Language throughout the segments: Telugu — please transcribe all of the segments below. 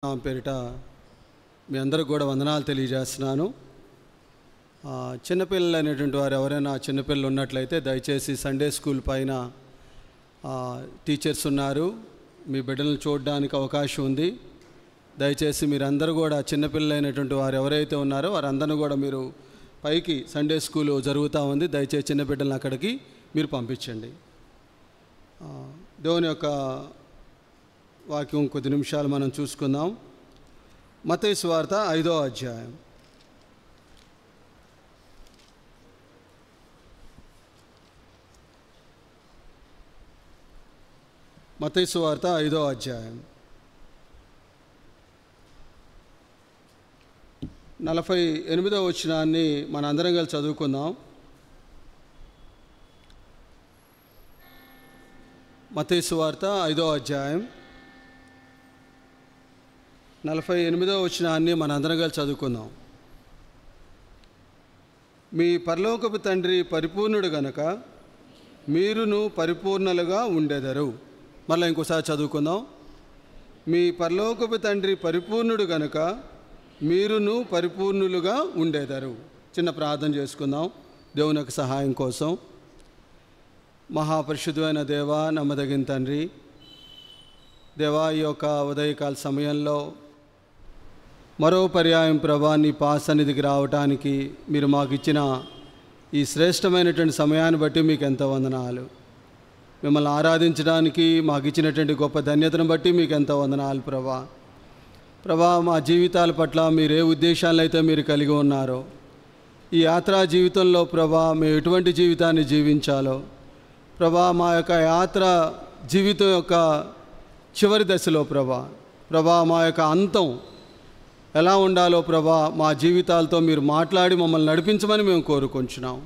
పేరిట మీ అందరికి కూడా వందనాలు తెలియజేస్తున్నాను. చిన్నపిల్లలు అనేటువంటి వారు ఎవరైనా చిన్నపిల్లలు ఉన్నట్లయితే దయచేసి సండే స్కూల్ పైన టీచర్స్ ఉన్నారు, మీ బిడ్డలను చూడడానికి అవకాశం ఉంది. దయచేసి మీరందరూ కూడా చిన్నపిల్లలు అయినటువంటి వారు ఎవరైతే ఉన్నారో వారందరూ కూడా మీరు పైకి సండే స్కూల్ జరుగుతూ ఉంది, దయచేసి చిన్న బిడ్డలను అక్కడికి మీరు పంపించండి. దేవుని యొక్క వాక్యం కొద్ది నిమిషాలు మనం చూసుకుందాం. మత్తయి సువార్త 5వ అధ్యాయం. మత్తయి సువార్త 5వ అధ్యాయం 48వ వచనాన్ని మన అందరం కలిసి చదువుకుందాం. మత్తయి సువార్త 5వ అధ్యాయం 48వ వచనాన్ని మన అందరం కలిసి చదువుకుందాం. మీ పరలోకపు తండ్రి పరిపూర్ణుడు గనక మీరును పరిపూర్ణులుగా ఉండెదరు. మళ్ళీ ఇంకోసారి చదువుకుందాం. మీ పరలోకపు తండ్రి పరిపూర్ణుడు గనక మీరును పరిపూర్ణులుగా ఉండేదరు. చిన్న ప్రార్థన చేసుకుందాం దేవుని యొక్క సహాయం కోసం. మహాపరిశుద్ధమైన దేవా, నమ్మదగిన తండ్రి, దేవా, ఈ యొక్క ఉదయకాల సమయంలో మరో పర్యాయం ప్రభా నీ సన్నిధికి రావటానికి మీరు మాకు ఇచ్చిన ఈ శ్రేష్టమైనటువంటి సమయాన్ని బట్టి మీకు ఎంతో వందనాలు. మిమ్మల్ని ఆరాధించడానికి మాకు ఇచ్చినటువంటి గొప్ప ధన్యతను బట్టి మీకు ఎంతో వందనాలు ప్రభా. మా జీవితాల పట్ల మీరు ఏ ఉద్దేశాలను అయితే మీరు కలిగి ఉన్నారో, ఈ యాత్రా జీవితంలో ప్రభా మేము ఎటువంటి జీవితాన్ని జీవించాలో ప్రభా, మా యొక్క యాత్ర జీవితం యొక్క చివరి దశలో ప్రభా మా యొక్క అంతం ఎలా ఉండాలో ప్రభా మా జీవితాలతో మీరు మాట్లాడి మమ్మల్ని నడిపించమని మేము కోరుకుంటున్నాం.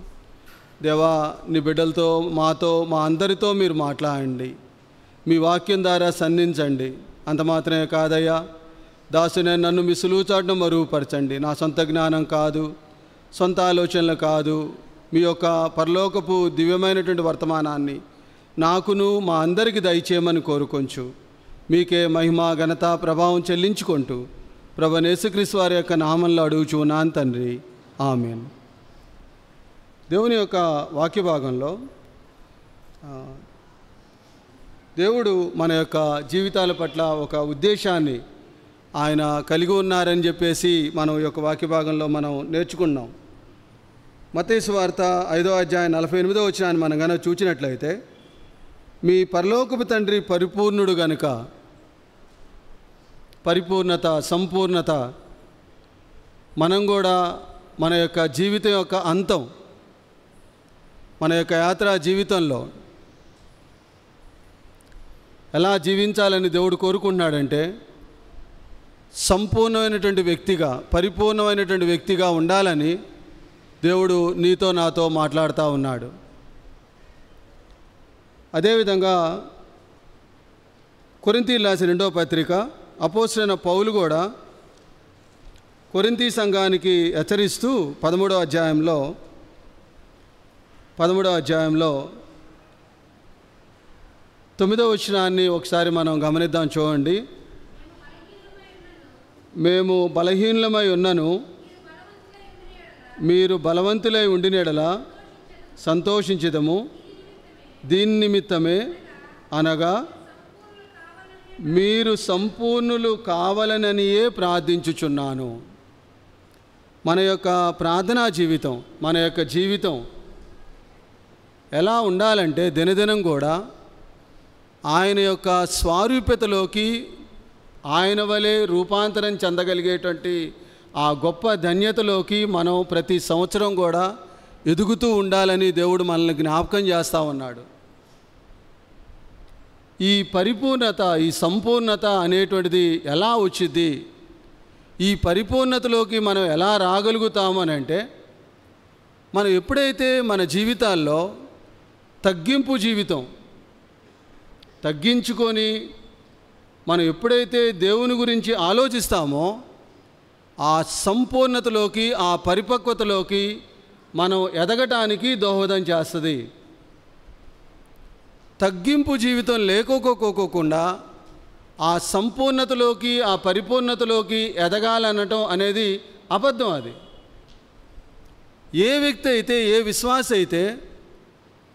దేవా, నీ బిడ్డలతో మాతో మా అందరితో మీరు మాట్లాడండి, మీ వాక్యం ద్వారా సంధించండి. అంత మాత్రమే కాదయ్యా, దాసునే నన్ను మీ సులువు చాటును మరుగుపరచండి. నా సొంత జ్ఞానం కాదు, సొంత ఆలోచనలు కాదు, మీ యొక్క పరలోకపు దివ్యమైనటువంటి వర్తమానాన్ని నాకును మా అందరికీ దయచేయమని కోరుకొంచు. మీకే మహిమ ఘనత ప్రభావం చెల్లించుకుంటూ ప్రభు యేసుక్రీస్తు వారి యొక్క నామంలో అడుగుచున్నాను తండ్రి, ఆమేన్. దేవుని యొక్క వాక్య భాగంలో దేవుడు మన యొక్క జీవితాల పట్ల ఒక ఉద్దేశాన్ని ఆయన కలిగి ఉన్నారని చెప్పేసి మనం ఈ యొక్క వాక్య భాగంలో మనం నేర్చుకున్నాం. మత్తయి సువార్త 5వ అధ్యాయం 48వ వచనాన్ని మనం కనుక చూసినట్లయితే, మీ పరలోకపు తండ్రి పరిపూర్ణుడు గనుక, పరిపూర్ణత, సంపూర్ణత, మనం కూడా మన యొక్క జీవితం యొక్క అంతం, మన యొక్క యాత్రా జీవితంలో ఎలా జీవించాలని దేవుడు కోరుకుంటున్నాడంటే, సంపూర్ణమైనటువంటి వ్యక్తిగా, పరిపూర్ణమైనటువంటి వ్యక్తిగా ఉండాలని దేవుడు నీతో నాతో మాట్లాడుతూ ఉన్నాడు. అదేవిధంగా కొరింథీయులకు రాసిన 2వ పత్రిక అపోస్తలుడైన పౌలు కూడా కొరింథీ సంఘానికి హెచ్చరిస్తూ 13వ అధ్యాయంలో 9వ వచనాన్ని ఒకసారి మనం గమనిద్దాం. చూడండి. మేము బలహీనులమై ఉన్నను మీరు బలవంతులై ఉండిన యెడల సంతోషించెదము. దీని నిమిత్తమే అనగా మీరు సంపూర్ణులు కావాలననియే ప్రార్థించుచున్నాను. మన యొక్క ప్రార్థనా జీవితం, మన యొక్క జీవితం ఎలా ఉండాలంటే దినదినం కూడా ఆయన యొక్క స్వారూప్యతలోకి, ఆయన వలె రూపాంతరం చెందగలిగేటువంటి ఆ గొప్ప ధన్యతలోకి మనం ప్రతి సంవత్సరం కూడా ఎదుగుతూ ఉండాలని దేవుడు మనల్ని జ్ఞాపకం చేస్తూ ఉన్నాడు. ఈ పరిపూర్ణత, ఈ సంపూర్ణత అనేటువంటిది ఎలా వచ్చింది, ఈ పరిపూర్ణతలోకి మనం ఎలా రాగలుగుతామనంటే, మనం ఎప్పుడైతే మన జీవితాల్లో తగ్గింపు జీవితం తగ్గించుకొని మనం ఎప్పుడైతే దేవుని గురించి ఆలోచిస్తామో, ఆ సంపూర్ణతలోకి, ఆ పరిపక్వతలోకి మనం ఎదగటానికి దోహదం చేస్తుంది. తగ్గింపు జీవితం లేకోకోకుండా ఆ సంపూర్ణతలోకి, ఆ పరిపూర్ణతలోకి ఎదగాలనటం అనేది అబద్ధం. అది ఏ వ్యక్తి అయితే, ఏ విశ్వాస అయితే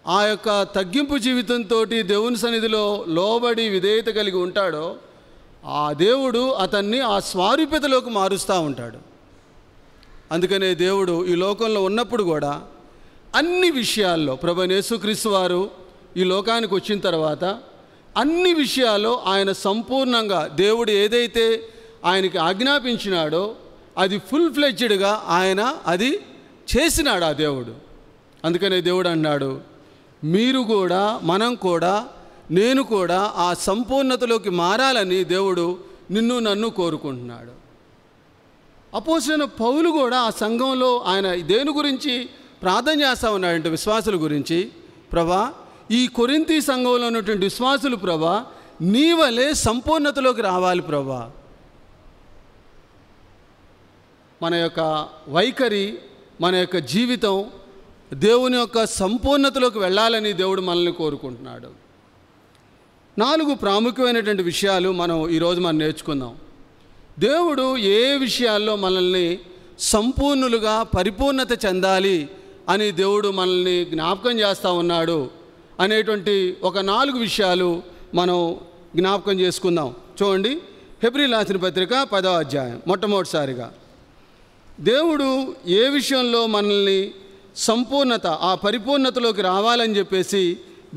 ఆ యొక్క తగ్గింపు జీవితంతో దేవుని సన్నిధిలో లోబడి విధేయత కలిగి ఉంటాడో ఆ దేవుడు అతన్ని ఆ స్వారూప్యతలోకి మారుస్తూ ఉంటాడు. అందుకనే దేవుడు ఈ లోకంలో ఉన్నప్పుడు కూడా అన్ని విషయాల్లో, ప్రభువైన యేసుక్రీస్తు వారు ఈ లోకానికి వచ్చిన తర్వాత అన్ని విషయాల్లో ఆయన సంపూర్ణంగా దేవుడు ఏదైతే ఆయనకి ఆజ్ఞాపించినాడో అది ఫుల్ ఫ్లెడ్జ్డ్గా ఆయన అది చేసినాడు ఆ దేవుడు. అందుకనే దేవుడు అన్నాడు, మీరు కూడా, మనం కూడా, నేను కూడా ఆ సంపూర్ణతలోకి మారాలని దేవుడు నిన్ను నన్ను కోరుకుంటున్నాడు. అపోస్తలుడైన పౌలు కూడా ఆ సంఘంలో ఆయన దేని గురించి ప్రార్థన చేస్తూ ఉన్నాడంటే విశ్వాసుల గురించి, ప్రభా ఈ కొరింథీ సంఘంలో ఉన్నటువంటి విశ్వాసులు ప్రభా నీ వలే సంపూర్ణతలోకి రావాలి ప్రభా. మన యొక్క వైఖరి, మన యొక్క జీవితం దేవుని యొక్క సంపూర్ణతలోకి వెళ్ళాలని దేవుడు మనల్ని కోరుకుంటున్నాడు. 4 ప్రాముఖ్యమైనటువంటి విషయాలు ఈరోజు మనం నేర్చుకుందాం. దేవుడు ఏ విషయాల్లో మనల్ని సంపూర్ణులుగా పరిపూర్ణత చెందాలి అని దేవుడు మనల్ని జ్ఞాపకం చేస్తూ ఉన్నాడు అనేటువంటి ఒక 4 విషయాలు మనం జ్ఞాపకం చేసుకుందాం. చూడండి, హెబ్రీయులకు రాసిన పత్రిక 10వ అధ్యాయం. మొట్టమొదటిసారిగా దేవుడు ఏ విషయంలో మనల్ని సంపూర్ణత, ఆ పరిపూర్ణతలోకి రావాలని చెప్పేసి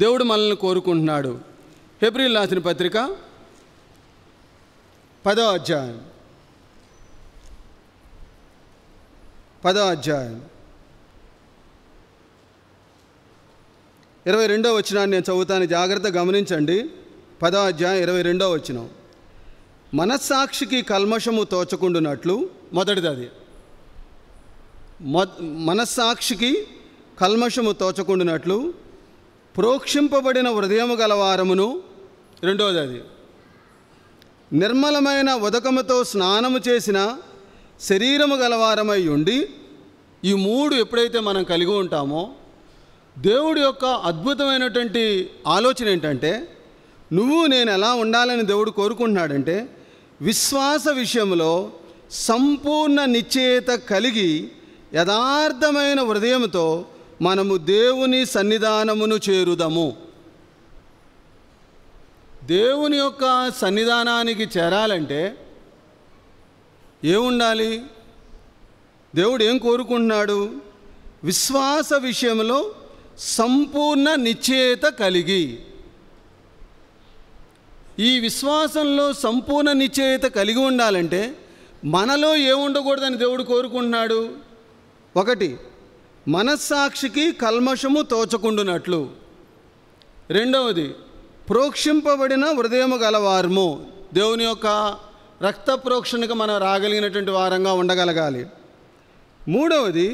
దేవుడు మనల్ని కోరుకుంటున్నాడు. హెబ్రీయులకు రాసిన పత్రిక 10వ అధ్యాయం 22వ వచనాన్ని నేను చదువుతాను, జాగ్రత్తగా గమనించండి. 10వ అధ్యాయం 22వ వచనం. మనస్సాక్షికి కల్మషము తోచకుండునట్లు, మొదటిది అది, మనస్సాక్షికి కల్మషము తోచకుండునట్లు ప్రోక్షింపబడిన హృదయము గలవారమును, రెండవది అది, నిర్మలమైన ఉదకముతో స్నానము చేసిన శరీరము గలవారమై ఉండి. ఈ 3 ఎప్పుడైతే మనం కలిగి ఉంటామో దేవుడి యొక్క అద్భుతమైనటువంటి ఆలోచన ఏంటంటే, నువ్వు నేను ఎలా ఉండాలని దేవుడు కోరుకుంటున్నాడంటే, విశ్వాస విషయంలో సంపూర్ణ నిశ్చయత కలిగి యథార్థమైన హృదయంతో మనము దేవుని సన్నిధానమును చేరుదము. దేవుని యొక్క సన్నిధానానికి చేరాలంటే ఏముండాలి? దేవుడు ఏం కోరుకుంటున్నాడు? విశ్వాస విషయంలో సంపూర్ణ నిశ్చయత కలిగి. ఈ విశ్వాసంలో సంపూర్ణ నిశ్చయత కలిగి ఉండాలంటే మనలో ఏముండకూడదని దేవుడు కోరుకుంటున్నాడు? 1, మనస్సాక్షికి కల్మషము తోచకుండునట్లు. 2వది, ప్రోక్షింపబడిన హృదయము గలవారము. దేవుని యొక్క రక్త ప్రోక్షణకు మనం రాగలిగినటువంటి వారంగా ఉండగలగాలి. 3వది,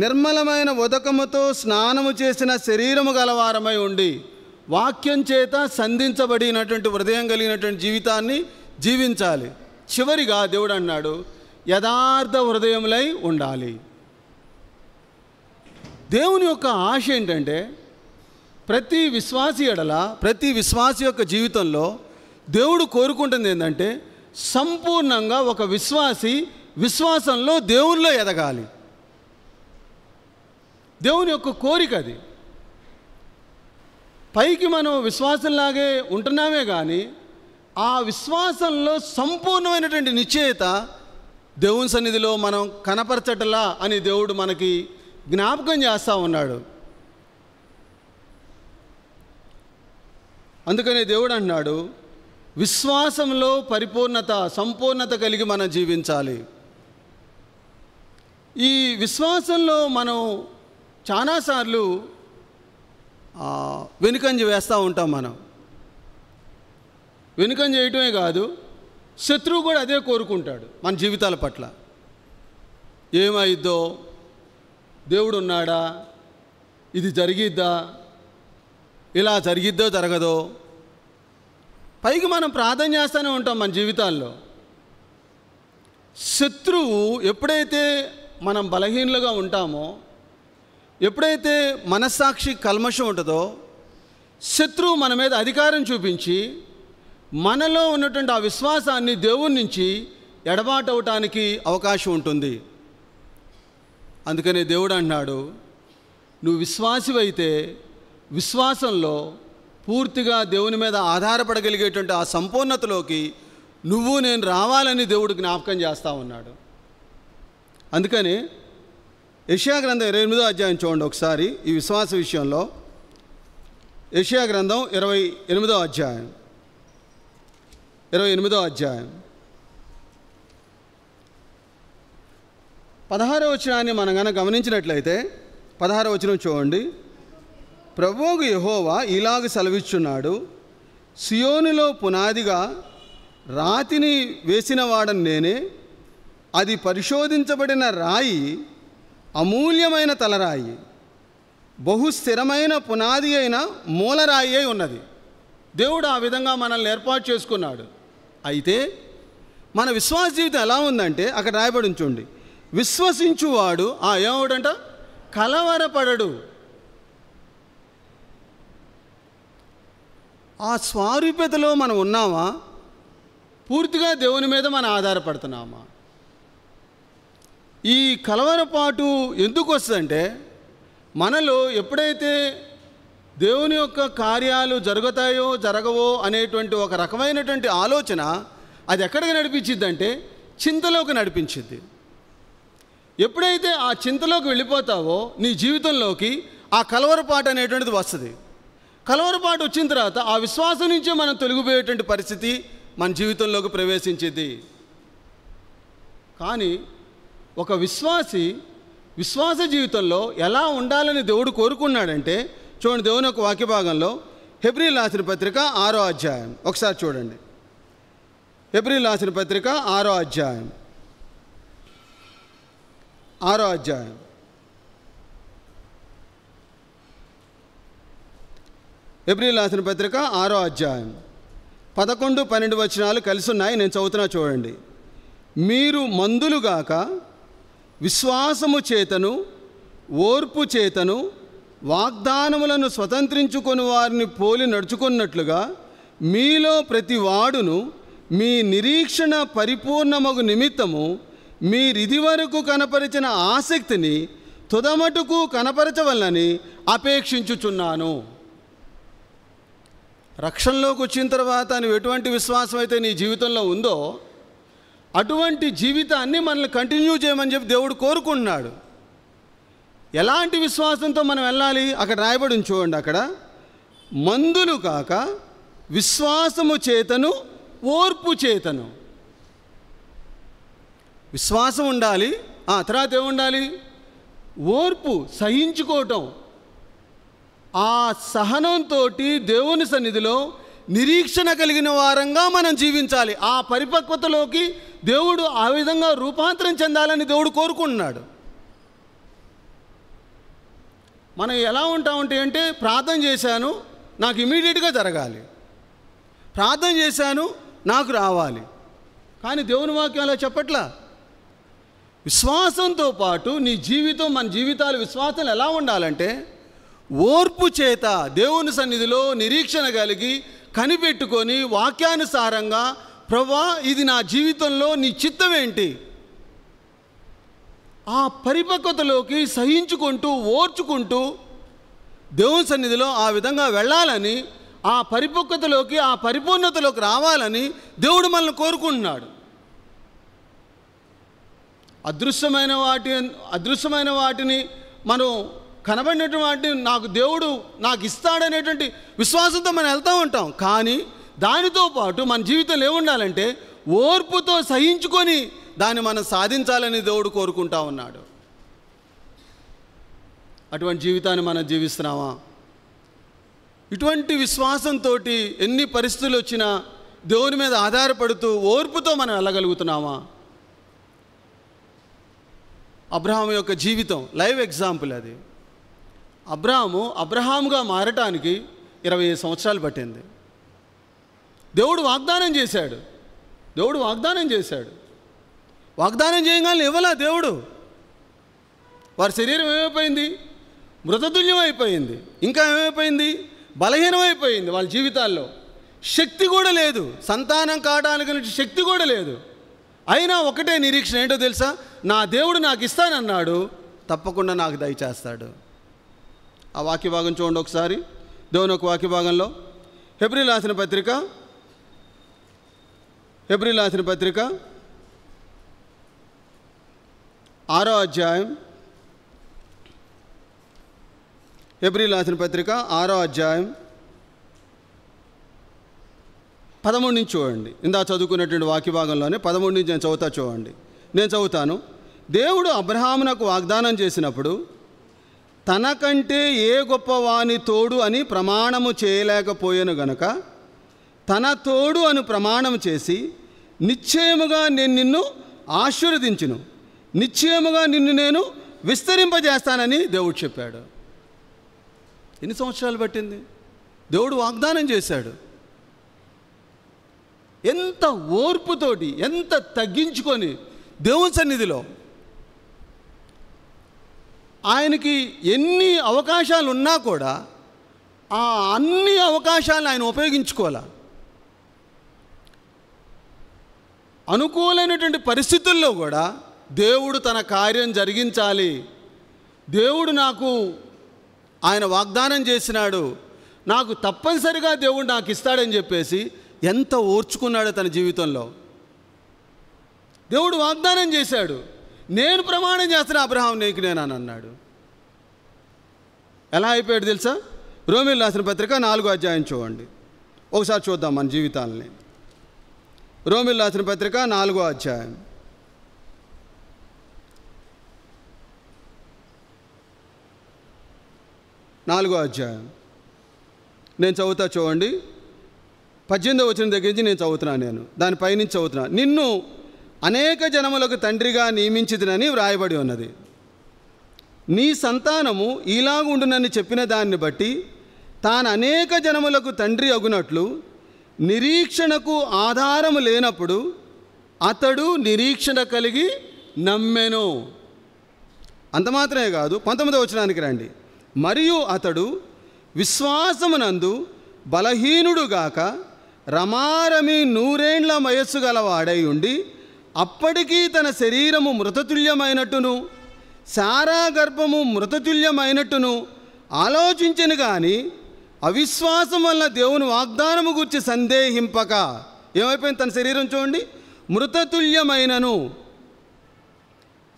నిర్మలమైన ఉదకముతో స్నానము చేసిన శరీరము గలవారమై ఉండి వాక్యం చేత సంధించబడినటువంటి హృదయం కలిగినటువంటి జీవితాన్ని జీవించాలి. చివరిగా దేవుడు అన్నాడు, యథార్థ హృదయములై ఉండాలి. దేవుని యొక్క ఆశ ఏంటంటే, ప్రతి విశ్వాసి ఎడల, ప్రతి విశ్వాసి యొక్క జీవితంలో దేవుడు కోరుకుంటుంది ఏంటంటే, సంపూర్ణంగా ఒక విశ్వాసి విశ్వాసంలో దేవునిలో ఎదగాలి. దేవుని యొక్క కోరిక అది. పైకి మనం విశ్వాసంలాగే ఉంటున్నామే కానీ ఆ విశ్వాసంలో సంపూర్ణమైనటువంటి నిశ్చయత దేవుని సన్నిధిలో మనం కనపరచటలా అని దేవుడు మనకి జ్ఞాపకం చేస్తూ ఉన్నాడు. అందుకనే దేవుడు అన్నాడు, విశ్వాసంలో పరిపూర్ణత, సంపూర్ణత కలిగి మనం జీవించాలి. ఈ విశ్వాసంలో మనం చాలాసార్లు వెనుకంజ వేస్తూ ఉంటాం. మనం వెనుకంజ చేయటమే కాదు, శత్రువు కూడా అదే కోరుకుంటాడు మన జీవితాల పట్ల. ఏమైద్దో, దేవుడు ఉన్నాడా, ఇది జరిగిద్దా, ఇలా జరిగిద్దో జరగదో. పైకి మనం ప్రార్థన చేస్తూనే ఉంటాం మన జీవితాల్లో. శత్రువు ఎప్పుడైతే మనం బలహీనులుగా ఉంటామో, ఎప్పుడైతే మనస్సాక్షి కల్మషం ఉంటుందో, శత్రువు మన మీద అధికారం చూపించి మనలో ఉన్నటువంటి ఆ విశ్వాసాన్ని దేవుని నుంచి ఎడబాటవటానికి అవకాశం ఉంటుంది. అందుకనే దేవుడు అంటున్నాడు, నువ్వు విశ్వాసివైతే విశ్వాసంలో పూర్తిగా దేవుని మీద ఆధారపడగలిగేటువంటి ఆ సంపూర్ణతలోకి నువ్వు నేను రావాలని దేవుడు జ్ఞాపకం చేస్తూ ఉన్నాడు. అందుకని యెషయా గ్రంథం 28వ అధ్యాయం చూడండి ఒకసారి. ఈ విశ్వాస విషయంలో యెషయా గ్రంథం 28వ అధ్యాయం 16వ వచనాన్ని మనం కనుక గమనించినట్లయితే 16వ వచనం చూడండి. ప్రభువు యెహోవా ఇలాగ సెలవిచ్చున్నాడు, సియోనులో పునాదిగా రాతిని వేసిన వాడని నేనే, అది పరిశోధించబడిన రాయి, అమూల్యమైన తలరాయి, బహు స్థిరమైన పునాది అయిన మూలరాయి అయి ఉన్నది. దేవుడు ఆ విధంగా మనల్ని ఏర్పాటు చేసుకున్నాడు. అయితే మన విశ్వాస జీవితం ఎలా ఉందంటే అక్కడ రాయబడి ఉంచండి, విశ్వసించువాడు ఏమవుడంట, కలవరపడడు. ఆ స్వారూప్యతలో మనం ఉన్నామా? పూర్తిగా దేవుని మీద మనం ఆధారపడుతున్నామా? ఈ కలవరపాటు ఎందుకు వస్తుందంటే, మనలో ఎప్పుడైతే దేవుని యొక్క కార్యాలు జరుగుతాయో జరగవో అనేటువంటి ఒక రకమైనటువంటి ఆలోచన అది ఎక్కడికి నడిపించిద్దంటే చింతలోకి నడిపించిద్ది. ఎప్పుడైతే ఆ చింతలోకి వెళ్ళిపోతావో నీ జీవితంలోకి ఆ కలవరపాటు అనేటువంటిది వస్తుంది. కలవరపాటు వచ్చిన తర్వాత ఆ విశ్వాసం నుంచే మనం తొలగిపోయేటువంటి పరిస్థితి మన జీవితంలోకి ప్రవేశించింది. కానీ ఒక విశ్వాసి విశ్వాస జీవితంలో ఎలా ఉండాలని దేవుడు కోరుకున్నాడంటే చూడండి, దేవుని యొక్క వాక్య భాగంలో హెబ్రీయులకు రాసిన పత్రిక 6వ అధ్యాయం ఒకసారి చూడండి. హెబ్రీయులకు రాసిన పత్రిక 6వ అధ్యాయం 6వ అధ్యాయం హెబ్రీయులకు రాసిన పత్రిక 6వ అధ్యాయం 11, 12 వచనాలు కలిసి ఉన్నాయి. నేను చదువుతున్నా చూడండి. మీరు మందులుగాక విశ్వాసము చేతను ఓర్పు చేతను వాగ్దానములను స్వతంత్రించుకొని వారిని పోలి నడుచుకున్నట్లుగా మీలో ప్రతి వాడును మీ నిరీక్షణ పరిపూర్ణమగు నిమిత్తము మీరిది వరకు కనపరిచిన ఆసక్తిని తుదమటుకు కనపరచవలనని అపేక్షించుచున్నాను. రక్షణలోకి వచ్చిన తర్వాత నువ్వు ఎటువంటి విశ్వాసం అయితే నీ జీవితంలో ఉందో అటువంటి జీవితాన్ని మనల్ని కంటిన్యూ చేయమని చెప్పి దేవుడు కోరుకుంటున్నాడు. ఎలాంటి విశ్వాసంతో మనం వెళ్ళాలి? అక్కడ రాయబడి చూడండి. అక్కడ మందులు కాక విశ్వాసము చేతను ఓర్పు చేతను. విశ్వాసం ఉండాలి, తర్వాత ఏముండాలి? ఓర్పు, సహించుకోవటం. ఆ సహనంతో దేవుని సన్నిధిలో నిరీక్షణ కలిగిన వారంగా మనం జీవించాలి. ఆ పరిపక్వతలోకి దేవుడు ఆ విధంగా రూపాంతరం చెందాలని దేవుడు కోరుకుంటున్నాడు. మనం ఎలా ఉంటామంటే అంటే ప్రార్థన చేశాను నాకు ఇమీడియట్గా జరగాలి, ప్రార్థన చేశాను నాకు రావాలి. కానీ దేవుని వాక్యం అలా చెప్పట్లా. విశ్వాసంతో పాటు నీ జీవితం, మన జీవితాలు విశ్వాసం ఎలా ఉండాలంటే ఓర్పు చేత దేవుని సన్నిధిలో నిరీక్షణ కలిగి కనిపెట్టుకొని వాక్యానుసారంగా, ప్రభువా ఇది నా జీవితంలో నీ చిత్తం ఏంటి, ఆ పరిపక్వతలోకి సహించుకుంటూ ఓర్చుకుంటూ దేవుని సన్నిధిలో ఆ విధంగా వెళ్ళాలని, ఆ పరిపక్వతలోకి ఆ పరిపూర్ణతలోకి రావాలని దేవుడు మనల్ని కోరుకుంటున్నాడు. అదృశ్యమైన వాటిని మనం కనబడినటువంటి వాటిని దేవుడు నాకు ఇస్తాడనేటువంటి విశ్వాసంతో మనం వెళ్తూ ఉంటాం. కానీ దానితో పాటు మన జీవితంలో ఏముండాలంటే ఓర్పుతో సహించుకొని దాన్ని మనం సాధించాలని దేవుడు కోరుకుంటా ఉన్నాడు. అటువంటి జీవితాన్ని మనం జీవిస్తున్నామా? ఇటువంటి విశ్వాసంతో ఎన్ని పరిస్థితులు వచ్చినా దేవుని మీద ఆధారపడుతూ ఓర్పుతో మనం వెళ్ళగలుగుతున్నామా? అబ్రహాము యొక్క జీవితం లైవ్ ఎగ్జాంపుల్ అది. అబ్రహాముగా మారటానికి 20 సంవత్సరాలు పట్టింది. దేవుడు వాగ్దానం చేశాడు. వాగ్దానం చేయగానే ఇవ్వలా దేవుడు. వారి శరీరం ఏమైపోయింది? మృతతుల్యం అయిపోయింది. ఇంకా ఏమైపోయింది? బలహీనమైపోయింది వాళ్ళ జీవితాల్లో. శక్తి కూడా లేదు, సంతానం కావడానికి శక్తి కూడా లేదు. అయినా ఒకటే నిరీక్షణ, ఏంటో తెలుసా? నా దేవుడు నాకు ఇస్తానన్నాడు, తప్పకుండా నాకు దయచేస్తాడు. ఆ వాక్య భాగం చూడండి ఒకసారి. దేవుని ఒక వాక్య భాగంలో హెబ్రీయులకు రాసిన పత్రిక 6వ అధ్యాయం, హెబ్రీయులకు రాసిన పత్రిక 6వ అధ్యాయం 13 నుంచి చూడండి. ఇందా చదువుకున్నటువంటి వాక్య భాగంలోనే 13 నుంచి నేను చూడండి. నేను చదువుతాను. దేవుడు అబ్రహామునకు వాగ్దానం చేసినప్పుడు తనకంటే ఏ గొప్పవాని తోడు అని ప్రమాణము చేయలేకపోయాను గనుక తన తోడు అని ప్రమాణం చేసి నిశ్చయముగా నేను నిన్ను ఆశీర్వదించును, నిశ్చయముగా నిన్ను నేను విస్తరింపజేస్తానని దేవుడు చెప్పాడు. ఎన్ని సంవత్సరాలు పట్టింది? దేవుడు వాగ్దానం చేశాడు. ఎంత ఓర్పుతోటి, ఎంత తగ్గించుకొని దేవుని సన్నిధిలో ఆయనకి ఎన్ని అవకాశాలు ఉన్నా కూడా ఆ అన్ని అవకాశాలను ఆయన ఉపయోగించుకోవాలి. అనుకూలమైనటువంటి పరిస్థితుల్లో కూడా దేవుడు తన కార్యం జరిగించాలి, దేవుడు నాకు ఆయన వాగ్దానం చేసినాడు, నాకు తప్పనిసరిగా దేవుడు నాకు ఇస్తాడని చెప్పేసి ఎంత ఓర్చుకున్నాడో తన జీవితంలో. దేవుడు వాగ్దానం చేశాడు, నేను ప్రమాణం చేస్తున్నా అబ్రహాం నీకు నేను అని అన్నాడు. ఎలా అయిపోయాడు తెలుసా? రోమీయులకు రాసిన పత్రిక 4వ అధ్యాయం చూడండి. ఒకసారి చూద్దాం మన జీవితాలని. రోమీయులకు రాసిన పత్రిక 4వ అధ్యాయం 4వ అధ్యాయం నేను చదువుతా చూడండి. 18వ వచనం దగ్గర నుంచి నేను చదువుతున్నాను. దాని పైనుంచి చదువుతున్నాను. నిన్ను అనేక జనములకు తండ్రిగా నియమించిదినని వ్రాయబడి ఉన్నది. నీ సంతానము ఇలాగుండునని చెప్పిన దాన్ని బట్టి తాను అనేక జనములకు తండ్రి అగునట్లు నిరీక్షణకు ఆధారము లేనప్పుడు అతడు నిరీక్షణ కలిగి నమ్మెను. అంత మాత్రమే కాదు, 19వ వచనానికి రండి. మరియు అతడు విశ్వాసమునందు బలహీనుడుగాక రమారమి 100 ఏండ్ల వయస్సు గలవాడై ఉండి అప్పటికీ తన శరీరము మృతతుల్యమైనట్టును శారా గర్భము మృతతుల్యమైనట్టును ఆలోచించను కానీ అవిశ్వాసం వల్ల దేవుని వాగ్దానము గురించి సందేహింపక ఏమైపోయింది? తన శరీరం చూడండి, మృతతుల్యమైనను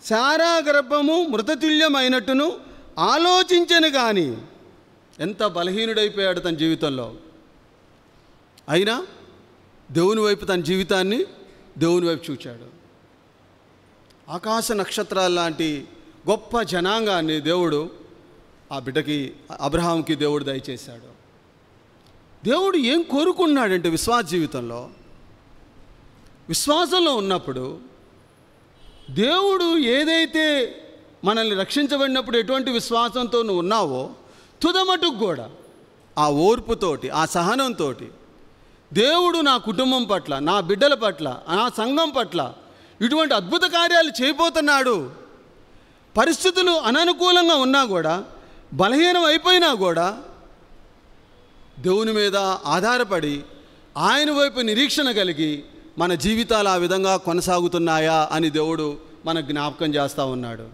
శారా గర్భము మృతతుల్యమైనట్టును ఆలోచించను కానీ. ఎంత బలహీనుడైపోయాడు తన జీవితంలో. అయినా దేవుని వైపు తన జీవితాన్ని దేవుని వైపు చూచాడు. ఆకాశ నక్షత్రాల లాంటి గొప్ప జనాంగాన్ని దేవుడు ఆ బిడ్డకి, అబ్రహాంకి దేవుడు దయచేశాడు. దేవుడు ఏం కోరుకున్నాడంటే విశ్వాస జీవితంలో, విశ్వాసంలో ఉన్నప్పుడు దేవుడు ఏదైతే మనల్ని రక్షించబడినప్పుడు ఎటువంటి విశ్వాసంతో నువ్వు ఉన్నావో తుదమటుకు కూడా ఆ ఓర్పుతోటి, ఆ సహనంతో దేవుడు నా కుటుంబం పట్ల, నా బిడ్డల పట్ల, నా సంఘం పట్ల ఇటువంటి అద్భుత కార్యాలు చేయబోతున్నాడు. పరిస్థితులు అననుకూలంగా ఉన్నా కూడా, బలహీనం అయిపోయినా కూడా దేవుని మీద ఆధారపడి ఆయన వైపు నిరీక్షణ కలిగి మన జీవితాలు ఆ విధంగా కొనసాగుతున్నాయా అని దేవుడు మనకు జ్ఞాపకం చేస్తూ ఉన్నాడు.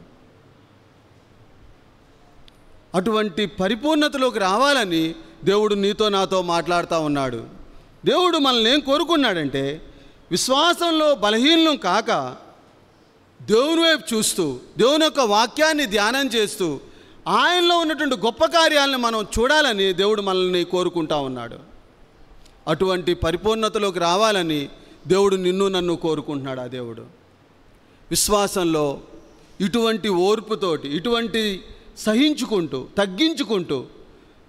అటువంటి పరిపూర్ణతలోకి రావాలని దేవుడు నీతో నాతో మాట్లాడుతూ ఉన్నాడు. దేవుడు మనల్ని ఏం కోరుకున్నాడంటే విశ్వాసంలో బలహీనం కాక దేవుని వైపు చూస్తూ, దేవుని యొక్క వాక్యాన్ని ధ్యానం చేస్తూ ఆయనలో ఉన్నటువంటి గొప్ప కార్యాలను మనం చూడాలని దేవుడు మనల్ని కోరుకుంటా ఉన్నాడు. అటువంటి పరిపూర్ణతలోకి రావాలని దేవుడు నిన్ను నన్ను కోరుకుంటున్నాడు. ఆ దేవుడు విశ్వాసంలో ఇటువంటి ఓర్పుతోటి, ఇటువంటి సహించుకుంటూ, తగ్గించుకుంటూ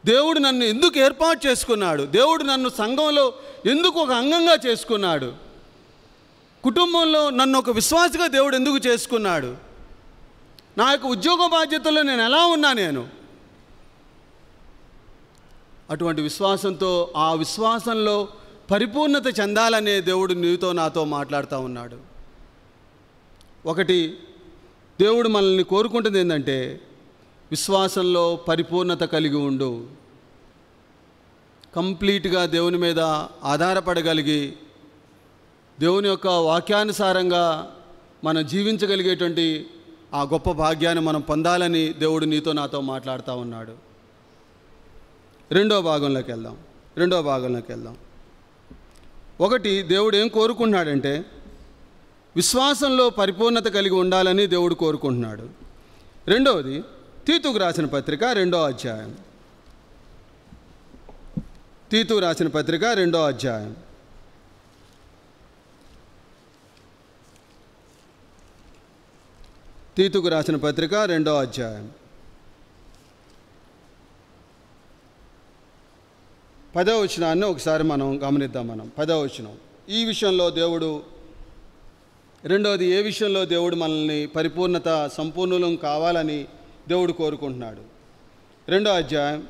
దేవుడు నన్ను ఎందుకు ఏర్పాటు చేసుకున్నాడు, దేవుడు నన్ను సంఘంలో ఎందుకు ఒక అంగంగా చేసుకున్నాడు, కుటుంబంలో నన్ను ఒక విశ్వాసిగా దేవుడు ఎందుకు చేసుకున్నాడు, నా యొక్క ఉద్యోగ బాధ్యతల్లో నేను ఎలా ఉన్నా, నేను అటువంటి విశ్వాసంతో ఆ విశ్వాసంలో పరిపూర్ణత చెందాలనే దేవుడు నీతో నాతో మాట్లాడుతూ ఉన్నాడు. ఒకటి, దేవుడు మనల్ని కోరుకుంటుంది ఏంటంటే విశ్వాసంలో పరిపూర్ణత కలిగి ఉండు. కంప్లీట్గా దేవుని మీద ఆధారపడగలిగి దేవుని యొక్క వాక్యానుసారంగా మనం జీవించగలిగేటువంటి ఆ గొప్ప భాగ్యాన్ని మనం పొందాలని దేవుడు నీతో నాతో మాట్లాడుతూ ఉన్నాడు. రెండో భాగంలోకి వెళ్దాం. ఒకటి, దేవుడు ఏం కోరుకుంటున్నాడంటే విశ్వాసంలో పరిపూర్ణత కలిగి ఉండాలని దేవుడు కోరుకుంటున్నాడు. రెండవది, తీతుకు రాసిన పత్రిక 2వ అధ్యాయం. తీతుకు రాసిన పత్రిక 2వ అధ్యాయం. తీతుకు రాసిన పత్రిక 2వ అధ్యాయం 10వ వచనాన్ని ఒకసారి మనం గమనిద్దాం. 10వ వచనం, ఈ విషయంలో దేవుడు, రెండవది, ఏ విషయంలో దేవుడు మనల్ని పరిపూర్ణత సంపూర్ణులం కావాలని దేవుడు కోరుకుంటున్నాడు. 2వ అధ్యాయం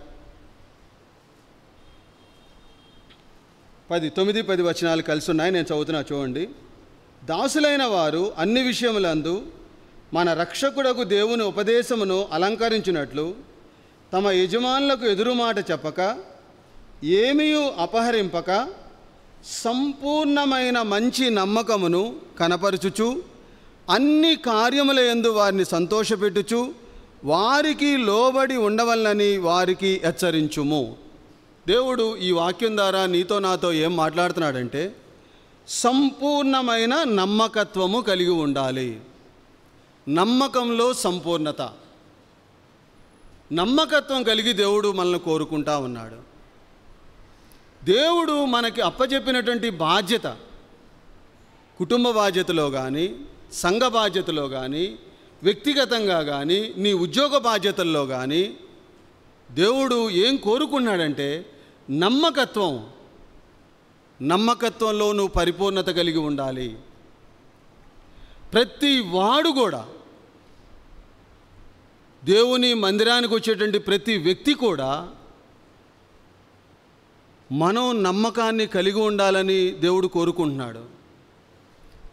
9-10 వచనాలు కలిసి ఉన్నాయి, నేను చదువుతున్నా చూడండి. దాసులైన వారు అన్ని విషయములందు మన రక్షకుడకు దేవుని ఉపదేశమును అలంకరించినట్లు తమ యజమానులకు ఎదురుమాట చెప్పక, ఏమీ అపహరింపక, సంపూర్ణమైన మంచి నమ్మకమును కనపరుచుచు, అన్ని కార్యముల యందు వారిని సంతోషపెట్టుచు, వారికి లోబడి ఉండవలనని వారికి హెచ్చరించుము. దేవుడు ఈ వాక్యం ద్వారా నీతో నాతో ఏం మాట్లాడుతున్నాడంటే, సంపూర్ణమైన నమ్మకత్వము కలిగి ఉండాలి. నమ్మకంలో సంపూర్ణత, నమ్మకత్వం కలిగి దేవుడు మనల్ని కోరుకుంటా ఉన్నాడు. దేవుడు మనకి అప్పచెప్పినటువంటి బాధ్యత, కుటుంబ బాధ్యతలో కానీ, సంఘ బాధ్యతలో కానీ, వ్యక్తిగతంగా కానీ, నీ ఉద్యోగ బాధ్యతల్లో కానీ దేవుడు ఏం కోరుకున్నాడంటే నమ్మకత్వంలో నువ్వు పరిపూర్ణత కలిగి ఉండాలి. ప్రతి వాడు కూడా, దేవుని మందిరానికి వచ్చేటువంటి ప్రతి వ్యక్తి కూడా మనం నమ్మకాన్ని కలిగి ఉండాలని దేవుడు కోరుకుంటున్నాడు.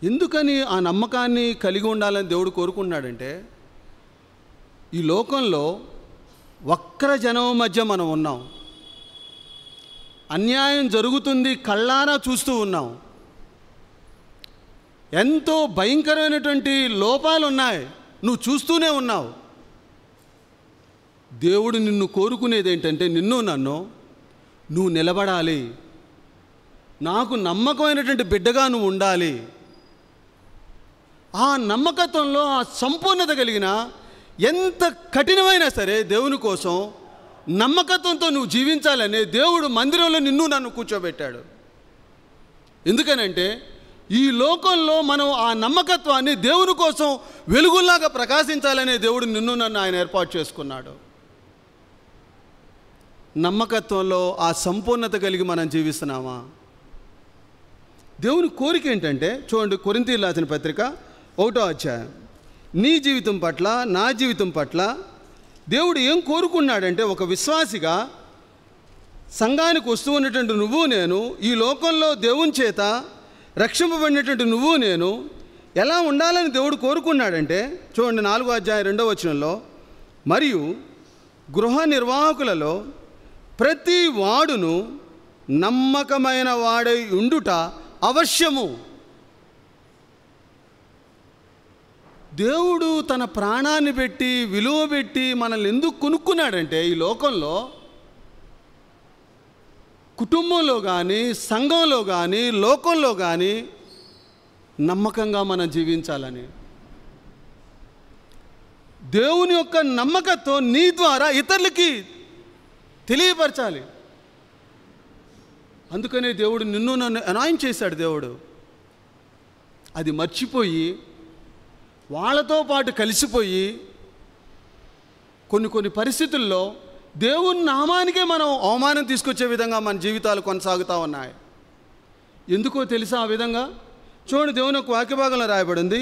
ఎందుకని ఆ నమ్మకాన్ని కలిగి ఉండాలని దేవుడు కోరుకుంటున్నాడంటే, ఈ లోకంలో వక్ర జనం మధ్య మనం ఉన్నాం. అన్యాయం జరుగుతుంది, కళ్ళారా చూస్తూ ఉన్నాం. ఎంతో భయంకరమైనటువంటి లోపాలు ఉన్నాయి, నువ్వు చూస్తూనే ఉన్నావు. దేవుడు నిన్ను కోరుకునేది ఏంటంటే, నువ్వు నిలబడాలి, నాకు నమ్మకమైనటువంటి బిడ్డగా నువ్వు ఉండాలి. ఆ నమ్మకత్వంలో ఆ సంపూర్ణత కలిగిన, ఎంత కఠినమైనా సరే దేవుని కోసం నమ్మకత్వంతో నువ్వు జీవించాలనే దేవుడు మందిరంలో నన్ను కూర్చోబెట్టాడు. ఎందుకనంటే ఈ లోకంలో మనం ఆ నమ్మకత్వాన్ని దేవుని కోసం వెలుగులాగా ప్రకాశించాలనే దేవుడు నన్ను ఆయన ఏర్పాటు చేసుకున్నాడు. నమ్మకత్వంలో ఆ సంపూర్ణత కలిగి మనం జీవిస్తున్నామా? దేవుని కోరిక ఏంటంటే, చూడండి, కొరింథీయులకు రాసిన పత్రిక 1వ అధ్యాయం. నీ జీవితం పట్ల, నా జీవితం పట్ల దేవుడు ఏం కోరుకున్నాడంటే, ఒక విశ్వాసిగా సంఘానికి వస్తూ ఉన్నటువంటి నువ్వు నేను, ఈ లోకంలో దేవుని చేత రక్షింపబడినటువంటి నువ్వు నేను ఎలా ఉండాలని దేవుడు కోరుకున్నాడంటే, చూడండి 4వ అధ్యాయం 2వ వచనంలో, మరియు గృహ నిర్వాహకులలో ప్రతి వాడును నమ్మకమైన వాడై ఉండుట అవశ్యము. దేవుడు తన ప్రాణాన్ని పెట్టి, విలువ పెట్టి మనల్ని ఎందుకు కొనుక్కున్నాడంటే, ఈ లోకంలో కుటుంబంలో కానీ, సంఘంలో కానీ, లోకంలో కానీ నమ్మకంగా మనం జీవించాలని. దేవుని యొక్క నమ్మకత్వం నీ ద్వారా ఇతరులకి తెలియపరచాలి. అందుకనే దేవుడు నన్ను అనాయింట్ చేశాడు. దేవుడు అది మర్చిపోయి వాళ్ళతో పాటు కలిసిపోయి కొన్ని పరిస్థితుల్లో దేవుని నామానికే మనం అవమానం తీసుకొచ్చే విధంగా మన జీవితాలు కొనసాగుతూ ఉన్నాయి. ఎందుకో తెలుసా ఆ విధంగా? చూడండి, దేవుని ఒక వాక్య భాగంలో రాయబడింది,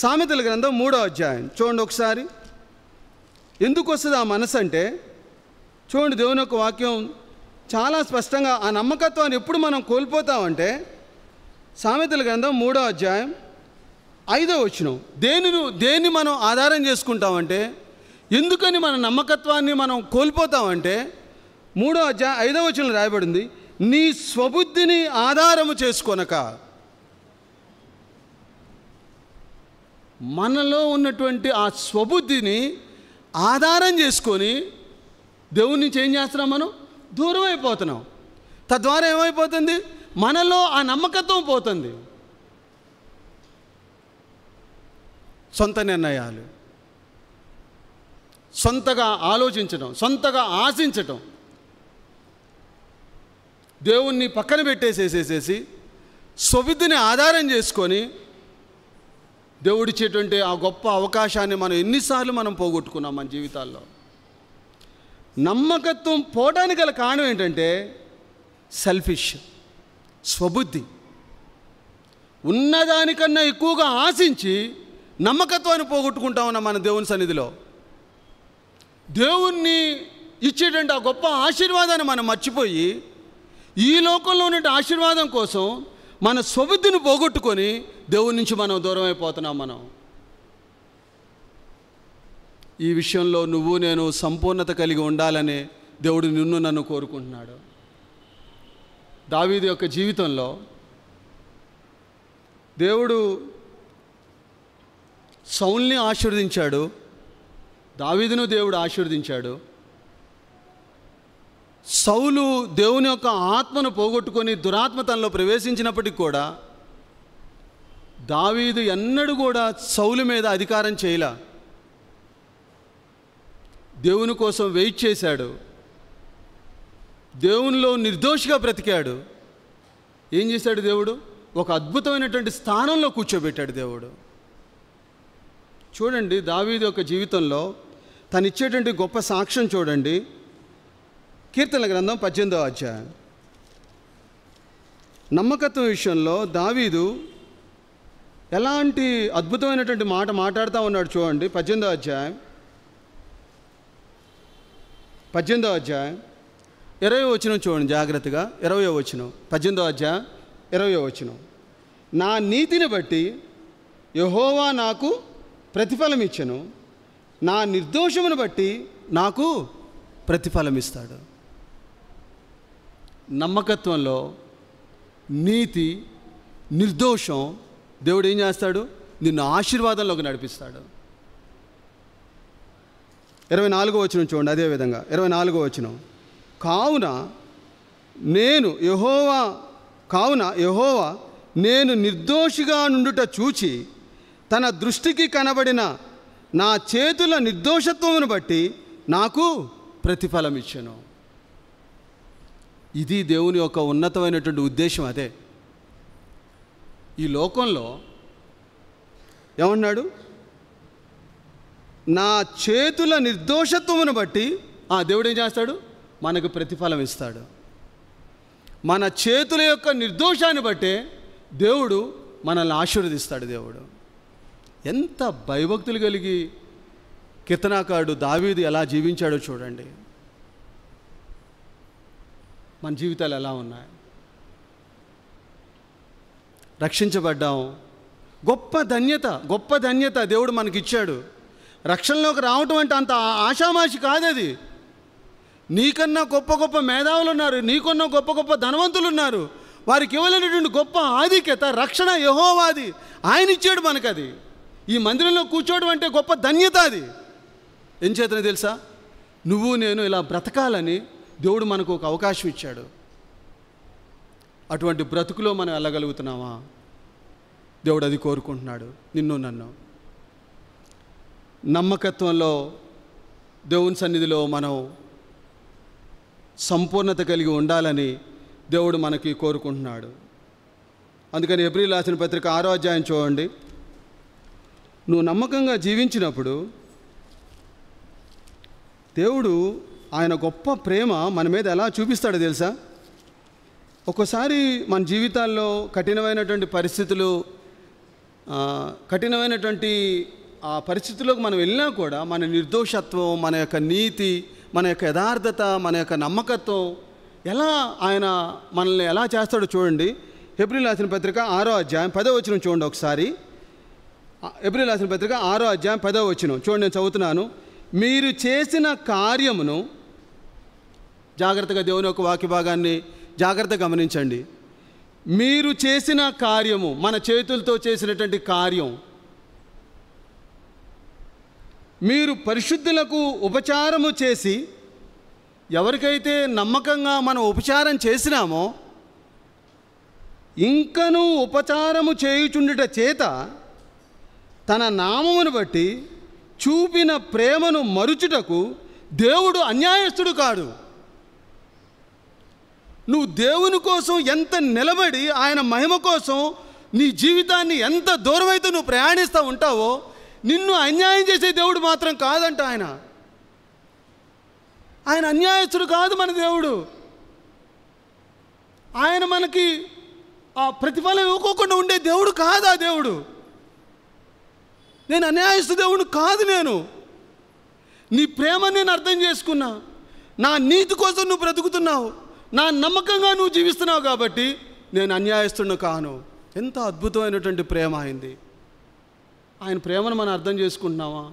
సామెతల గ్రంథం 3వ అధ్యాయం. చూడండి ఒకసారి, ఎందుకు వస్తుంది ఆ మనసు అంటే, చూడండి, దేవుని యొక్క వాక్యం చాలా స్పష్టంగా ఆ నమ్మకత్వాన్ని ఎప్పుడు మనం కోల్పోతామంటే, సామెతల గ్రంథం 3వ అధ్యాయం 5వ వచనం. దేన్ని మనం ఆధారం చేసుకుంటామంటే, ఎందుకని మన నమ్మకత్వాన్ని మనం కోల్పోతామంటే, 3వ అధ్యాయం 5వ వచనంలో రాయబడింది, నీ స్వబుద్ధిని ఆధారము చేసుకొనక. మనలో ఉన్నటువంటి ఆ స్వబుద్ధిని ఆధారం చేసుకొని దేవుని నుంచి ఏం చేస్తున్నాం? మనం దూరం అయిపోతున్నాం. తద్వారా ఏమైపోతుంది? మనలో ఆ నమ్మకత్వం పోతుంది. సొంత నిర్ణయాలు, సొంతగా ఆలోచించడం, సొంతగా ఆశించటం, దేవుణ్ణి పక్కన పెట్టేసేసేసి స్వబుద్ధిని ఆధారం చేసుకొని దేవుడిచ్చేటువంటి ఆ గొప్ప అవకాశాన్ని ఎన్నిసార్లు పోగొట్టుకున్నాం మన జీవితాల్లో. నమ్మకత్వం పోవడానికి గల కారణం ఏంటంటే సెల్ఫిష్, స్వబుద్ధి. ఉన్నదానికన్నా ఎక్కువగా ఆశించి నమ్మకత్వాన్ని పోగొట్టుకుంటా ఉన్నాం మన దేవుని సన్నిధిలో. దేవుణ్ణి ఇచ్చేటువంటి ఆ గొప్ప ఆశీర్వాదాన్ని మనం మర్చిపోయి ఈ లోకంలో ఉన్న ఆశీర్వాదం కోసం మన స్వబుద్ధిని పోగొట్టుకొని దేవుని నుంచి మనం దూరం అయిపోతున్నాం. ఈ విషయంలో నువ్వు నేను సంపూర్ణత కలిగి ఉండాలని దేవుడు నిన్ను నన్ను కోరుకుంటున్నాడు. దావీదు యొక్క జీవితంలో దేవుడు సౌల్ని ఆశీర్వదించాడు, దావీదును దేవుడు ఆశీర్వదించాడు. సౌలు దేవుని యొక్క ఆత్మను పోగొట్టుకొని దురాత్మ తనలో ప్రవేశించినప్పటికీ కూడా దావీదు ఎన్నడూ కూడా సౌలు మీద అధికారం చేయలే. దేవుని కోసం వెయిట్ చేశాడు, దేవునిలో నిర్దోషిగా బ్రతికాడు. ఏం చేశాడు దేవుడు? ఒక అద్భుతమైనటువంటి స్థానంలో కూర్చోబెట్టాడు దేవుడు. చూడండి, దావీదు యొక్క జీవితంలో తను ఇచ్చేటువంటి గొప్ప సాక్ష్యం చూడండి. కీర్తనల గ్రంథం 18వ అధ్యాయం. నమ్మకత్వం విషయంలో దావీదు ఎలాంటి అద్భుతమైనటువంటి మాట మాట్లాడుతూ ఉన్నాడు చూడండి. 18వ అధ్యాయం 20వ వచనం చూడండి జాగ్రత్తగా. 20వ వచనం, 18వ అధ్యాయం 20వ వచనం. నా నీతిని బట్టి యెహోవా నాకు ప్రతిఫలం ఇచ్చెను, నా నిర్దోషమును బట్టి నాకు ప్రతిఫలం ఇస్తాడు. నమ్మకత్వంలో నీతి, నిర్దోషం, దేవుడు ఏం చేస్తాడు? నిన్ను ఆశీర్వాదంలోకి నడిపిస్తాడు. 24వ వచనం చూడండి. అదేవిధంగా 24వ వచనం, కావున యెహోవా నేను నిర్దోషిగా నుండుట చూచి తన దృష్టికి కనబడిన నా చేతుల నిర్దోషత్వమును బట్టి నాకు ప్రతిఫలం ఇచ్చెను. ఇది దేవుని యొక్క ఉన్నతమైనటువంటి ఉద్దేశం. అదే ఈ లోకంలో ఏమన్నాడు? నా చేతుల నిర్దోషత్వమును బట్టి దేవుడు ఏం చేస్తాడు? మనకు ప్రతిఫలం ఇస్తాడు. మన చేతుల యొక్క నిర్దోషాన్ని బట్టే దేవుడు మనల్ని ఆశీర్వదిస్తాడు. దేవుడు ఎంత భయభక్తులు కలిగి కీర్తనాకారుడు దావీదు ఎలా జీవించాడో చూడండి. మన జీవితాలు ఎలా ఉన్నాయి? రక్షించబడ్డాం. గొప్ప ధన్యత దేవుడు మనకిచ్చాడు. రక్షణలోకి రావటం అంటే అంత ఆషామాషి కాదు. అది నీకన్నా గొప్ప మేధావులు ఉన్నారు, నీకన్నా గొప్ప ధనవంతులు ఉన్నారు. వారికి ఇవ్వలేనటువంటి గొప్ప ఆధిక్యత, రక్షణ యెహోవాది. ఆయన ఇచ్చాడు మనకు. అది ఈ మందిరంలో కూర్చోవడం అంటే గొప్ప ధన్యత. అది ఏం చేతనే తెలుసా? నువ్వు నేను ఇలా బ్రతకాలని దేవుడు మనకు ఒక అవకాశం ఇచ్చాడు. అటువంటి బ్రతుకులో మనం వెళ్ళగలుగుతున్నామా? దేవుడు అది కోరుకుంటున్నాడు నిన్ను నన్ను. నమ్మకత్వంలో దేవుని సన్నిధిలో మనం సంపూర్ణత కలిగి ఉండాలని దేవుడు మనకి కోరుకుంటున్నాడు. అందుకని హెబ్రీయులకు రాసిన పత్రిక 6వ అధ్యాయం చూడండి. నువ్వు నమ్మకంగా జీవించినప్పుడు దేవుడు ఆయన గొప్ప ప్రేమ మన మీద ఎలా చూపిస్తాడో తెలుసా? ఒక్కోసారి మన జీవితాల్లో కఠినమైనటువంటి పరిస్థితులు, కఠినమైనటువంటి ఆ పరిస్థితుల్లోకి మనం వెళ్ళినా కూడా మన నిర్దోషత్వం, మన యొక్క నీతి, మన యొక్క యథార్థత, మన యొక్క నమ్మకత్వం ఎలా ఆయన మనల్ని ఎలా చేస్తాడో చూడండి. హెబ్రీయులకు రాసిన పత్రిక 6వ అధ్యాయం 10వ వచనం చూడండి ఒకసారి. హెబ్రీయులకు రాసిన పత్రిక 6వ అధ్యాయం 10వ వచనం చూడండి, నేను చదువుతున్నాను. మీరు చేసిన కార్యమును జాగ్రత్తగా దేవుని యొక్క వాక్య భాగాన్ని జాగ్రత్తగా గమనించండి. మీరు చేసిన కార్యము, మన చేతులతో చేసినటువంటి కార్యం, మీరు పరిశుద్ధులకు ఉపచారము చేసి, ఎవరికైతే నమ్మకంగా మనం ఉపచారం చేసినామో ఇంకను ఉపచారము చేయుచుండుట చేత తన నామమును బట్టి చూపిన ప్రేమను మరుచుటకు దేవుడు అన్యాయస్తుడు కాడు. నువ్వు దేవుని కోసం ఎంత నిలబడి ఆయన మహిమ కోసం నీ జీవితాన్ని ఎంత దూరమైతే నువ్వు ప్రయాణిస్తూ ఉంటావో నిన్ను అన్యాయం చేసే దేవుడు మాత్రం కాదంట. ఆయన అన్యాయస్తుడు కాదు. మన దేవుడు ఆయన మనకి ఆ ప్రతిఫలం ఇవ్వకోకుండా ఉండే దేవుడు కాదు. ఆ దేవుడు నేను అన్యాయస్తు దేవుడు కాదు. నేను నీ ప్రేమని నేను అర్థం చేసుకున్నా. నా నీతి కోసం నువ్వు బ్రతుకుతున్నావు, నా నమ్మకంగా నువ్వు జీవిస్తున్నావు కాబట్టి నేను అన్యాయస్తుడిని కాను. ఎంత అద్భుతమైనటువంటి ప్రేమ అయింది. ఆయన ప్రేమను మనం అర్థం చేసుకుంటున్నావా?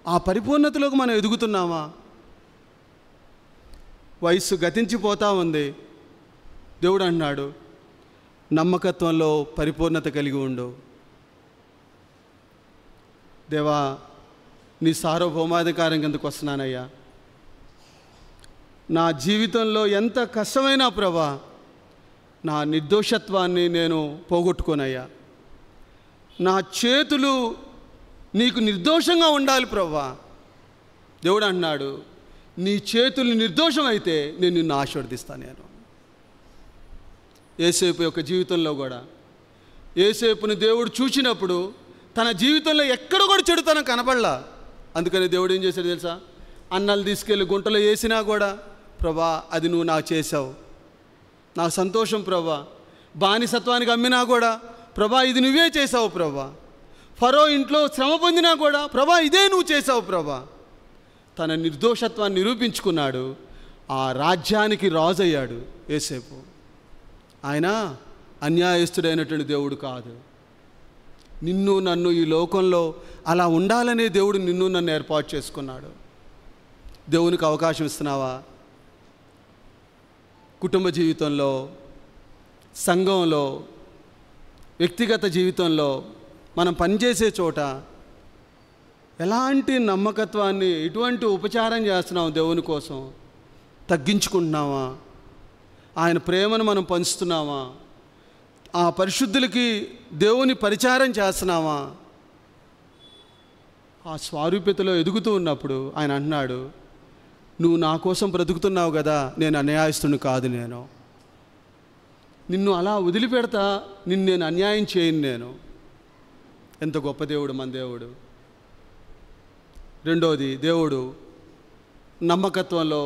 ఆ పరిపూర్ణతలోకి మనం ఎదుగుతున్నామా? వయస్సు గతించిపోతూ ఉంది. దేవుడు అన్నాడు, నమ్మకత్వంలో పరిపూర్ణత కలిగి ఉండు. దేవా, నీ సార్వభౌమాధికారం కిందకు వస్తున్నానయ్యా. నా జీవితంలో ఎంత కష్టమైనా ప్రభా, నా నిర్దోషత్వాన్ని నేను పోగొట్టుకోనయ్యా. నా చేతులు నీకు నిర్దోషంగా ఉండాలి ప్రభా. దేవుడు అన్నాడు, నీ చేతులు నిర్దోషమైతే నేను నిన్ను ఆశీర్వదిస్తాను. నేను యోసేపు యొక్క జీవితంలో కూడా యోసేపుని దేవుడు చూసినప్పుడు తన జీవితంలో ఎక్కడ కూడా చెడుతనం కనపడలా. అందుకని దేవుడు ఏం చేశాడు తెలుసా? అన్నలు తీసుకెళ్ళి గుంటలో వేసినా కూడా, ప్రభా అది నువ్వు నాకు చేసావు, నాకు సంతోషం ప్రభా. బానిసత్వానికి అమ్మినా కూడా, ప్రభా ఇది నువ్వే చేసావు ప్రభా. ఫరో ఇంట్లో శ్రమ పొందినా కూడా, ప్రభా ఇదే నువ్వు చేసావు ప్రభా. తన నిర్దోషత్వాన్ని నిరూపించుకున్నాడు. ఆ రాజ్యానికి రాజు అయ్యాడు యోసేపు. ఆయన అన్యాయస్తుడైనటువంటి దేవుడు కాదు. నిన్ను నన్ను ఈ లోకంలో అలా ఉండాలనే దేవుడు నిన్ను నన్ను ఏర్పాటు చేసుకున్నాడు. దేవునికి అవకాశం ఇస్తున్నావా? కుటుంబ జీవితంలో, సంఘంలో, వ్యక్తిగత జీవితంలో, మనం పనిచేసే చోట ఎలాంటి నమ్మకత్వాన్ని, ఎటువంటి ఉపచారం చేస్తున్నాం? దేవుని కోసం తగ్గించుకుంటున్నావా? ఆయన ప్రేమను మనం పంచుతున్నామా? ఆ పరిశుద్ధులకి దేవుని పరిచారం చేస్తున్నామా? ఆ స్వారూప్యతలో ఎదుగుతూ ఉన్నప్పుడు ఆయన అంటున్నాడు, నువ్వు నా కోసం బ్రతుకుతున్నావు కదా, నేను అన్యాయస్తుని కాదు. నేను నిన్ను అలా వదిలిపెడతా, నిన్ను నేను అన్యాయం చేయను. నేను ఎంత గొప్ప దేవుడు మన దేవుడు. రెండోది, దేవుడు నమ్మకత్వంలో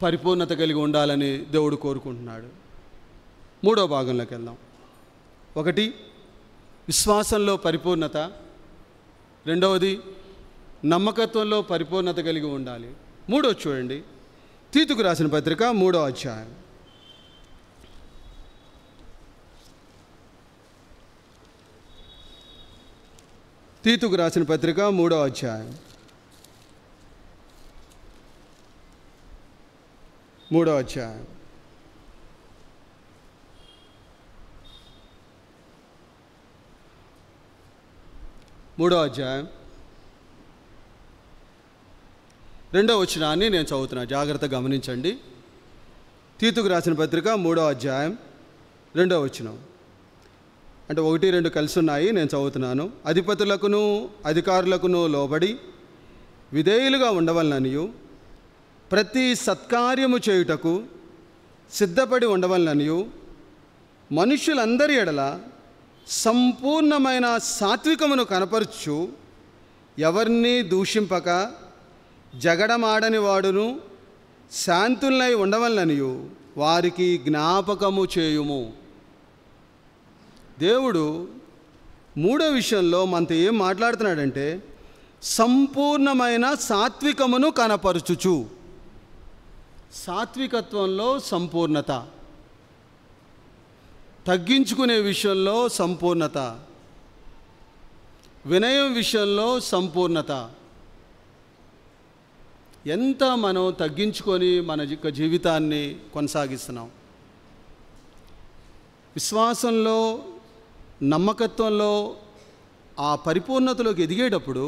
పరిపూర్ణత కలిగి ఉండాలని దేవుడు కోరుకుంటున్నాడు. మూడో భాగంలోకి వెళ్దాం. 1, విశ్వాసంలో పరిపూర్ణత. రెండవది, నమ్మకత్వంలో పరిపూర్ణత కలిగి ఉండాలి. మూడో చూడండి, తీతుకు రాసిన పత్రిక 3వ అధ్యాయం. తీతుకు రాసిన పత్రిక 3వ అధ్యాయం 3వ అధ్యాయం 3వ అధ్యాయం 2వ వచనాన్ని నేను చదువుతున్నా, జాగ్రత్తగా గమనించండి. తీతుకు రాసిన పత్రిక 3వ అధ్యాయం 2వ వచనం. అంటే 1, 2 కలిసి ఉన్నాయి, నేను చదువుతున్నాను. అధిపతులకును అధికారులకును లోబడి విధేయులుగా ఉండవలననియు, ప్రతి సత్కార్యము చేయుటకు సిద్ధపడి ఉండవలననియు, మనుష్యులందరి ఎడల సంపూర్ణమైన సాత్వికమును కనపరచు, ఎవరిని దూషింపక జగడమాడని వాడును శాంతులై ఉండవలననియు వారికి జ్ఞాపకము చేయుము. దేవుడు మూడో విషయంలో మనతో ఏం మాట్లాడుతున్నాడంటే, సంపూర్ణమైన సాత్వికమును కనపరచుచు. సాత్వికత్వంలో సంపూర్ణత, తగ్గించుకునే విషయంలో సంపూర్ణత, వినయం విషయంలో సంపూర్ణత. ఎంత మనం తగ్గించుకొని మన జీవితాన్ని కొనసాగిస్తున్నాం. విశ్వాసంలో, నమ్మకత్వంలో ఆ పరిపూర్ణతలోకి ఎదిగేటప్పుడు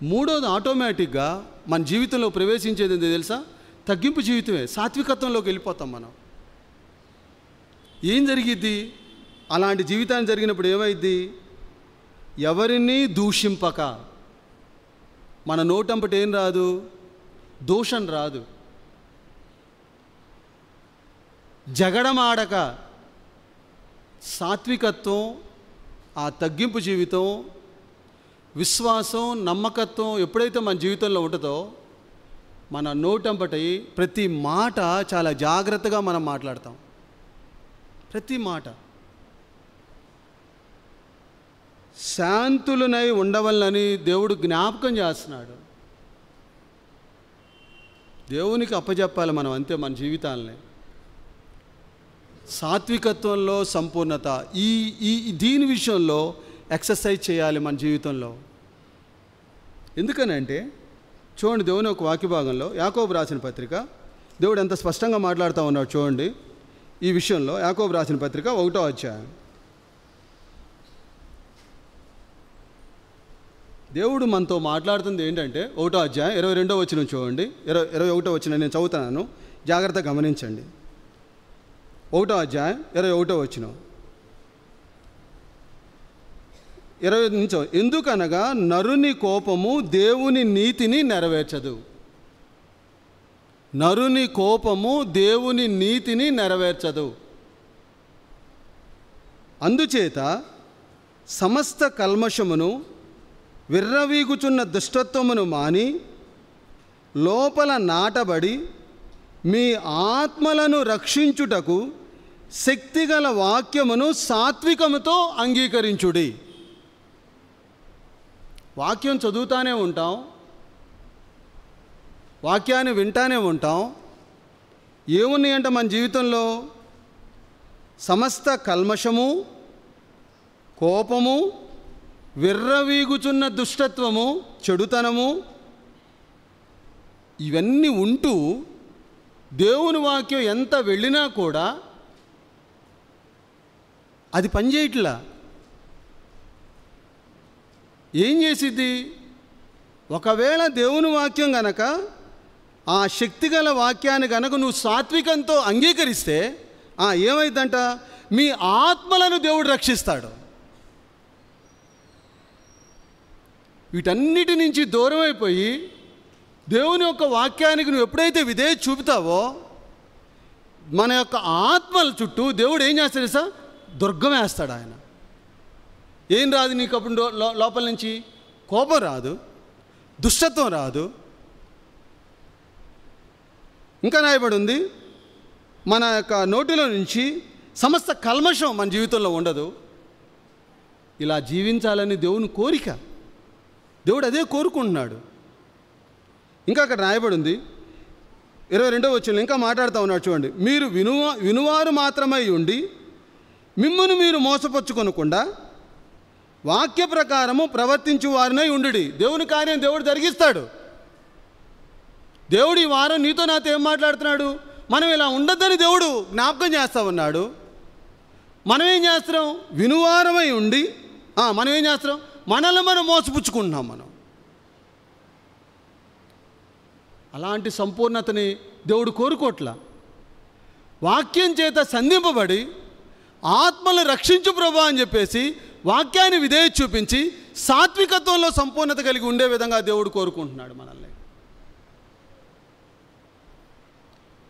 మూడోది ఆటోమేటిక్గా మన జీవితంలో ప్రవేశించేది ఏంటో తెలుసా? తగ్గింపు జీవితమే. సాత్వికత్వంలోకి వెళ్ళిపోతాం మనం. ఏం జరిగిద్ది? అలాంటి జీవితాన్ని జరిగినప్పుడు ఏమైద్ది? ఎవరిని దూషింపక, మన నోటంపటి ఏం రాదు? దూషణ రాదు. జగడమాడక, సాత్వికత్వం, ఆ తగ్గింపు జీవితం, విశ్వాసం, నమ్మకత్వం ఎప్పుడైతే మన జీవితంలో ఉంటుందో మన నోటంపటి ప్రతి మాట చాలా జాగ్రత్తగా మనం మాట్లాడతాం. ప్రతి మాట. శాంతులనై ఉండవలనని దేవుడు జ్ఞాపకం చేస్తున్నాడు. దేవునికి అప్పచెప్పాలి మనం, అంతే మన జీవితాలని. సాత్వికత్వంలో సంపూర్ణత, దీని విషయంలో ఎక్సర్సైజ్ చేయాలి మన జీవితంలో. ఎందుకనంటే చూడండి, దేవుని ఒక వాక్య భాగంలో యాకోబు రాసిన పత్రిక దేవుడు ఎంత స్పష్టంగా మాట్లాడుతూ ఉన్నాడు చూడండి ఈ విషయంలో. యాకోబు రాసిన పత్రిక 1వ అధ్యాయం. దేవుడు మనతో మాట్లాడుతుంది ఏంటంటే 1వ అధ్యాయం 22వ వచనం చూడండి. 21వ వచనం నేను చదువుతున్నాను, జాగ్రత్తగా గమనించండి. 1వ అధ్యాయం 21వ వచనం. 20 నుంచి, ఎందుకనగా నరుని కోపము దేవుని నీతిని నెరవేర్చదు. నరుని కోపము దేవుని నీతిని నెరవేర్చదు. అందుచేత సమస్త కల్మషమును, విర్రవీగుచున్న దుష్టత్వమును మాని లోపల నాటబడి మీ ఆత్మలను రక్షించుటకు శక్తిగల వాక్యమును సాత్వికముతో అంగీకరించుడి. వాక్యం చదువుతానే ఉంటాం, వాక్యాన్ని వింటానే ఉంటాం. ఏమున్నాయంట మన జీవితంలో? సమస్త కల్మషము, కోపము, విర్రవీగుచున్న దుష్టత్వము, చెడుతనము, ఇవన్నీ ఉంటూ దేవుని వాక్యం ఎంత వెళ్ళినా కూడా అది పనిచేయట్లా. ఏం చేసిద్ది? ఒకవేళ దేవుని వాక్యం గనక, ఆ శక్తిగల వాక్యాన్ని గనక నువ్వు సాత్వికంతో అంగీకరిస్తే ఏమైందంట? మీ ఆత్మలను దేవుడు రక్షిస్తాడు. వీటన్నిటి నుంచి దూరం అయిపోయి దేవుని యొక్క వాక్యానికి నువ్వు ఎప్పుడైతే విధేయత చూపుతావో మన యొక్క ఆత్మల చుట్టూ దేవుడు ఏం చేస్తాడు సార్? దుర్గం వేస్తాడు ఆయన. ఏం రాదు నీకు అప్పుడు లోపల నుంచి? కోపం రాదు, దుష్టత్వం రాదు. ఇంకా రాయబడి ఉంది, మన యొక్క నోటిలో నుంచి సమస్త కల్మషం మన జీవితంలో ఉండదు. ఇలా జీవించాలని దేవుని కోరిక. దేవుడు అదే కోరుకుంటున్నాడు. ఇంకా అక్కడ రాయబడి ఉంది 22వ వచనంలో ఇంకా మాట్లాడుతూ ఉన్నాడు చూడండి. మీరు వినువారు మాత్రమై ఉండి మిమ్మును మీరు మోసపరుచుకొనకుండా వాక్య ప్రకారము ప్రవర్తించు వారినై ఉండుడి. దేవుని కార్యం దేవుడు జరిగిస్తాడు. దేవుడు ఈ వారం నీతో నాతో ఏం మాట్లాడుతున్నాడు? మనం ఇలా ఉండొద్దని దేవుడు జ్ఞాపకం చేస్తూ ఉన్నాడు. మనం ఏం చేస్తున్నాం? వినువారమై ఉండి మనం ఏం చేస్తున్నాం? మనల్ని మనం మోసపుచ్చుకుంటున్నాం. మనం అలాంటి సంపూర్ణతని దేవుడు కోరుకోట్లా. వాక్యం చేత సంధింపబడి ఆత్మలు రక్షించు ప్రభు అని చెప్పేసి వాక్యాన్ని విధేయత చూపించి సాత్వికత్వంలో సంపూర్ణత కలిగి ఉండే విధంగా దేవుడు కోరుకుంటున్నాడు మనల్ని.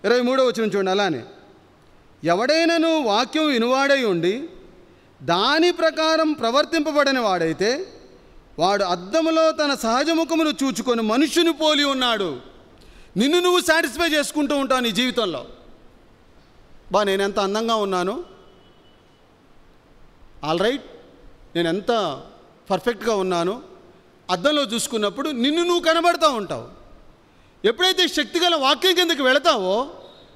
23వ వచనం చూడండి. అలానే ఎవడైనాను వాక్యం వినువాడై ఉండి దాని ప్రకారం ప్రవర్తింపబడిన వాడైతే వాడు అద్దములో తన సహజ ముఖమును చూచుకొని మనుష్యుని పోలి ఉన్నాడు. నిన్ను నువ్వు సాటిస్ఫై చేసుకుంటూ ఉంటావు నీ జీవితంలో. నేను ఎంత అందంగా ఉన్నాను, ఆల్ రైట్, నేను ఎంత పర్ఫెక్ట్గా ఉన్నాను, అద్దంలో చూసుకున్నప్పుడు నిన్ను నువ్వు కనబడుతూ ఉంటావు. ఎప్పుడైతే శక్తిగల వాక్యం కిందకి వెళతావో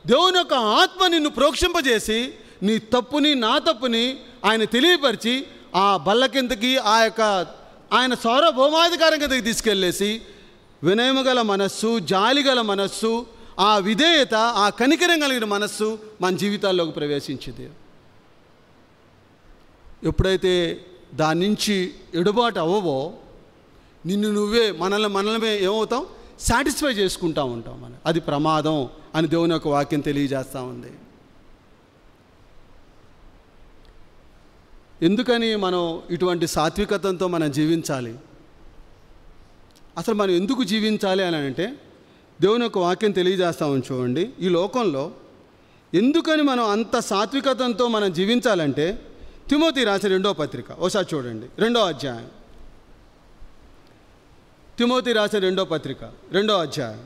దేవుని యొక్క ఆత్మ నిన్ను ప్రోక్షింపజేసి నీ తప్పుని నా తప్పుని ఆయన తెలియపరిచి ఆ బల్ల కిందకి ఆయన సార్వభౌమాధికారం కిందకి తీసుకెళ్ళేసి వినయము గల మనస్సు, జాలి గల మనస్సు, ఆ విధేయత, ఆ కనికరం కలిగిన మనస్సు మన జీవితాల్లోకి ప్రవేశించింది. ఎప్పుడైతే దాని నుంచి ఎడుబాటు అవ్వవో నిన్ను నువ్వే మనల్ని ఏమవుతాం, సాటిస్ఫై చేసుకుంటూ ఉంటాం. అది ప్రమాదం అని దేవుని యొక్క వాక్యం తెలియజేస్తూ ఉంది. ఎందుకని మనం ఇటువంటి సాత్వికతతో మనం జీవించాలి? అసలు మనం ఎందుకు జీవించాలి అని అంటే దేవుని యొక్క వాక్యం తెలియజేస్తామని చూడండి. ఈ లోకంలో ఎందుకని మనం అంత సాత్వికతతో మనం జీవించాలంటే తిమోతి రాసిన 2వ పత్రిక ఒకసారి చూడండి, 2వ అధ్యాయం. తిమోతి రాసిన 2వ పత్రిక 2వ అధ్యాయం.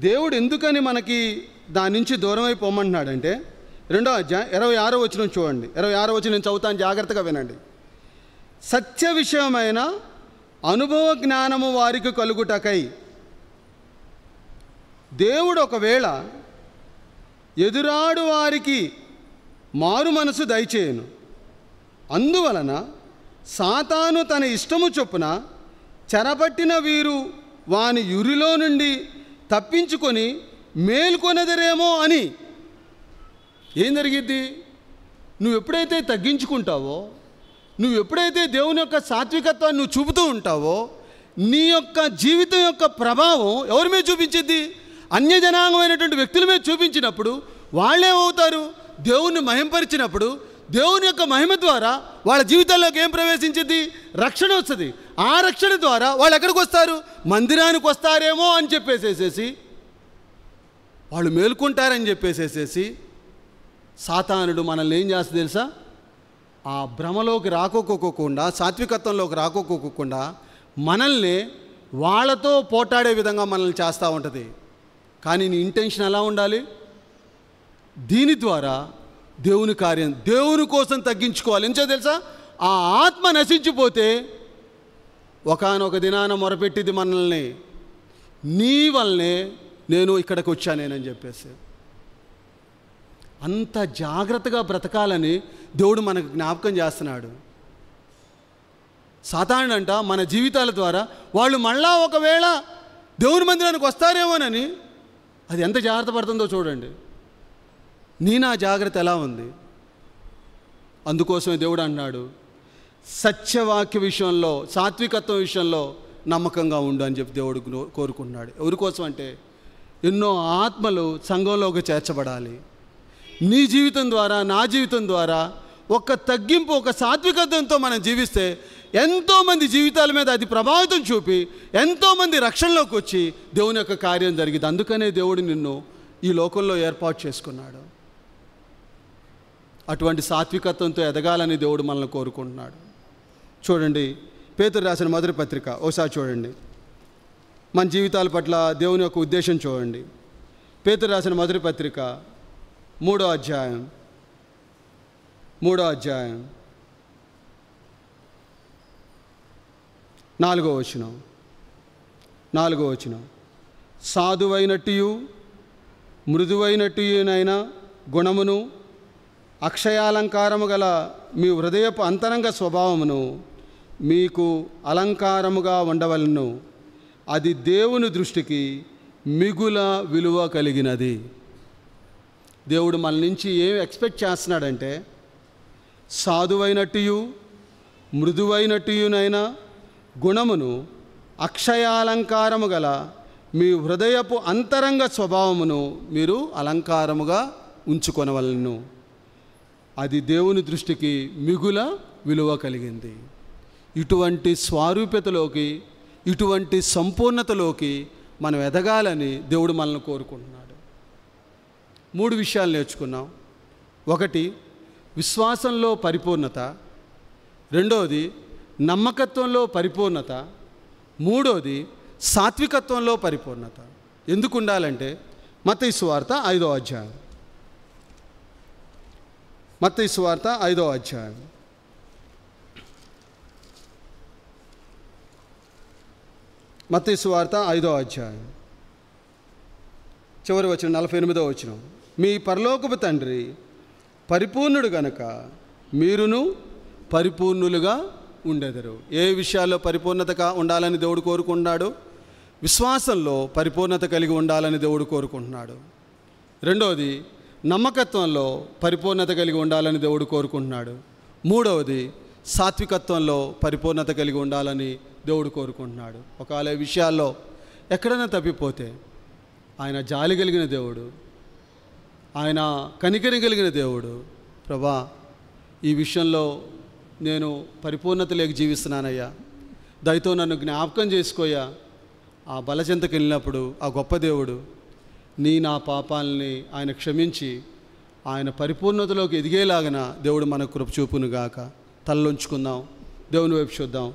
దేవుడు ఎందుకని మనకి దాని నుంచి దూరం అయిపోమంటున్నాడంటే 2వ అధ్యాయం 26వ వచనం చూడండి. 26వ వచనం నేను చదువుతాను, జాగ్రత్తగా వినండి. సత్య విషయమైన అనుభవ జ్ఞానము వారికి కలుగుటకై దేవుడు ఒకవేళ ఎదురాడు వారికి మారు మనసు దయచేయను. అందువలన సాతాను తన ఇష్టము చొప్పున చెరపట్టిన వీరు వాని యురిలో నుండి తప్పించుకొని మేల్కొనదరేమో అని. ఏం జరిగిద్ది? నువ్వు ఎప్పుడైతే తగ్గించుకుంటావో, నువ్వు ఎప్పుడైతే దేవుని యొక్క సాత్వికత్వాన్ని నువ్వు చూపుతూ ఉంటావో, నీ యొక్క జీవితం యొక్క ప్రభావం ఎవరి మీద చూపించింది? అన్యజనాంగమైనటువంటి వ్యక్తుల మీద చూపించినప్పుడు వాళ్ళేమవుతారు? దేవుణ్ణి మహింపరిచినప్పుడు దేవుని యొక్క మహిమ ద్వారా వాళ్ళ జీవితాల్లోకి ఏం ప్రవేశించింది? రక్షణ వస్తుంది. ఆ రక్షణ ద్వారా వాళ్ళు ఎక్కడికి వస్తారు? మందిరానికి వస్తారేమో అని చెప్పేసేసి, వాళ్ళు మేల్కొంటారని చెప్పేసేసి సాతానుడు మనల్ని ఏం చేస్తుంది తెలుసా? ఆ భ్రమలోకి రాకోకోకుండా, సాత్వికత్వంలోకి రాకోకోకుండా మనల్ని వాళ్ళతో పోటాడే విధంగా మనల్ని చేస్తూ ఉంటుంది. కానీ నీ ఇంటెన్షన్ ఎలా ఉండాలి? దీని ద్వారా దేవుని కార్యం, దేవుని కోసం తగ్గించుకోవాలి. ఎంచో తెలుసా? ఆ ఆత్మ నశించిపోతే ఒకానొక దినాన మొరపెట్టింది మనల్ని, నీ వల్లనే నేను ఇక్కడికి వచ్చానేనని చెప్పేసి. అంత జాగ్రత్తగా బ్రతకాలని దేవుడు మనకు జ్ఞాపకం చేస్తున్నాడు. సాతానుడు అంట మన జీవితాల ద్వారా వాళ్ళు మళ్ళా ఒకవేళ దేవుని మందిరానికి వస్తారేమోనని అది ఎంత జాగ్రత్త పడుతుందో చూడండి. నా జాగ్రత్త ఎలా ఉంది? అందుకోసమే దేవుడు అంటున్నాడు, సత్యవాక్య విషయంలో, సాత్వికత్వం విషయంలో నమ్మకంగా ఉండు అని చెప్పి దేవుడు కోరుకుంటున్నాడు. ఎవరి కోసం అంటే ఎన్నో ఆత్మలు సంఘంలోకి చేర్చబడాలి. నీ జీవితం ద్వారా, నా జీవితం ద్వారా ఒక తగ్గింపు, ఒక సాత్వికత్వంతో మనం జీవిస్తే ఎంతోమంది జీవితాల మీద అది ప్రభావితం చూపి ఎంతోమంది రక్షణలోకి వచ్చి దేవుని యొక్క కార్యం జరిగింది. అందుకనే దేవుడు నిన్ను ఈ లోకంలో ఏర్పాటు చేసుకున్నాడు. అటువంటి సాత్వికత్వంతో ఎదగాలని దేవుడు మనల్ని కోరుకుంటున్నాడు. చూడండి, పేతురు రాసిన మొదటి పత్రిక ఒకసారి చూడండి. మన జీవితాల పట్ల దేవుని యొక్క ఉద్దేశం చూడండి. పేతురు రాసిన మొదటి పత్రిక 3వ అధ్యాయం 4వ వచనం. సాధువైనట్టు మృదువైనట్టునైన గుణమును అక్షయాలంకారము గల మీ హృదయపు అంతరంగ స్వభావమును మీకు అలంకారముగా ఉండవలను. అది దేవుని దృష్టికి మిగుల విలువ కలిగినది. దేవుడు మన నుంచి ఏం ఎక్స్పెక్ట్ చేస్తున్నాడంటే, సాధువైనట్టు మృదువైనట్టునైన గుణమును అక్షయాలంకారము గల మీ హృదయపు అంతరంగ స్వభావమును మీరు అలంకారముగా ఉంచుకొనవలను. అది దేవుని దృష్టికి మిగుల విలువ కలిగింది. ఇటువంటి స్వారూప్యతలోకి, ఇటువంటి సంపూర్ణతలోకి మనం ఎదగాలని దేవుడు మనల్ని కోరుకుంటున్నాడు. 3 విషయాలు నేర్చుకున్నాం. 1, విశ్వాసంలో పరిపూర్ణత. 2వది నమ్మకత్వంలో పరిపూర్ణత. 3వది సాత్వికత్వంలో పరిపూర్ణత. ఎందుకు ఉండాలంటే మత్తయి సువార్త 5వ అధ్యాయం. మత్తయి సువార్త 5వ అధ్యాయం. మత్తయి సువార్త 5వ అధ్యాయం చివరి వచనం 48వ వచనం. మీ పరలోకపు తండ్రి పరిపూర్ణుడు గనక మీరును పరిపూర్ణులుగా ఉండెదరు. ఏ విషయాల్లో పరిపూర్ణత ఉండాలని దేవుడు కోరుకుంటున్నాడు? విశ్వాసంలో పరిపూర్ణత కలిగి ఉండాలని దేవుడు కోరుకుంటున్నాడు. రెండవది, నమ్మకత్వంలో పరిపూర్ణత కలిగి ఉండాలని దేవుడు కోరుకుంటున్నాడు. మూడవది, సాత్వికత్వంలో పరిపూర్ణత కలిగి ఉండాలని దేవుడు కోరుకుంటున్నాడు. ఒకవేళ ఈ విషయాల్లో ఎక్కడైనా తప్పిపోతే ఆయన జాలి కలిగిన దేవుడు, ఆయన కనికరం కలిగిన దేవుడు. ప్రభా, ఈ విషయంలో నేను పరిపూర్ణత లేక జీవిస్తున్నానయ్యా, దయతో నన్ను జ్ఞాపకం చేసుకోయ్యా. ఆ బలచెంతకు వెళ్ళినప్పుడు ఆ గొప్ప దేవుడు నా పాపాలని ఆయన క్షమించి ఆయన పరిపూర్ణతలోకి ఎదిగేలాగన దేవుడు మన కృప చూపునుగాక. తలలోంచుకుందాం, దేవుని వైపు చూద్దాం.